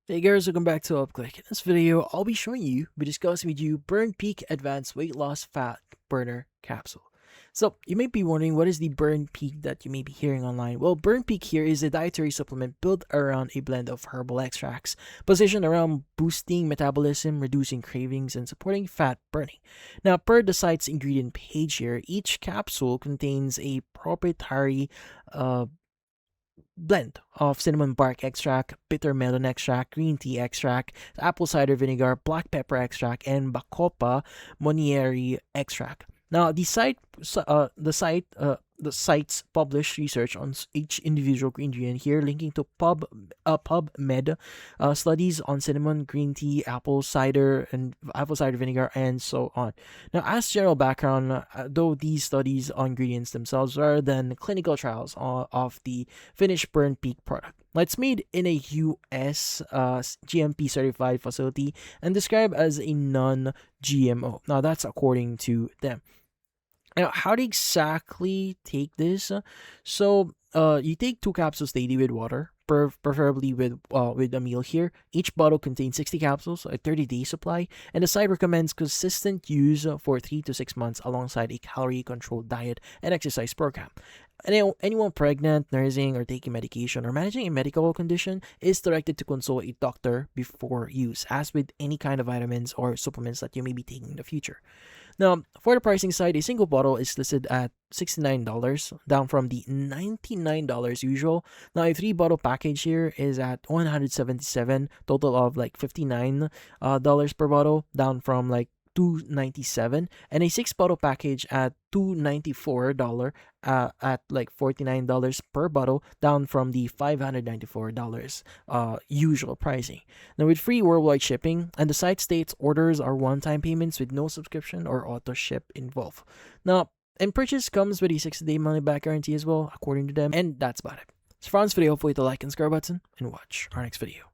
Hey guys, welcome back to UpClick. In this video, I'll be discussing with you Burn Peak Advanced Weight Loss Fat Burner Capsule. So, you may be wondering what is the Burn Peak that you may be hearing online. Well, Burn Peak here is a dietary supplement built around a blend of herbal extracts, positioned around boosting metabolism, reducing cravings, and supporting fat burning. Now, per the site's ingredient page here, each capsule contains a proprietary blend of cinnamon bark extract, bitter melon extract, green tea extract, apple cider vinegar, black pepper extract, and Bacopa Monieri extract. Now, the sites publish research on each individual ingredient here, linking to PubMed studies on cinnamon, green tea, apple cider vinegar, and so on. Now, as general background, though these studies on ingredients themselves rather than clinical trials of the finished burn peak product. Now, it's made in a US GMP certified facility and described as a non-GMO. Now, that's according to them. Now, how to exactly take this? You take 2 capsules daily with water, preferably with a meal here. Each bottle contains 60 capsules, a 30-day supply, and the site recommends consistent use for 3 to 6 months alongside a calorie-controlled diet and exercise program. Anyone pregnant, nursing, or taking medication or managing a medical condition is directed to consult a doctor before use, as with any kind of vitamins or supplements that you may be taking in the future. Now, for the pricing side, a single bottle is listed at $69, down from the $99 usual. Now, a 3 bottle package here is at $177, total of like $59 per bottle, down from like $297, and a 6 bottle package at $294 at like $49 per bottle, down from the $594 usual pricing. Now, with free worldwide shipping, and the site states orders are one-time payments with no subscription or auto ship involved. Now, and purchase comes with a 60-day money back guarantee as well, according to them, and that's about it. So for this video, hopefully hit the like and subscribe button and watch our next video.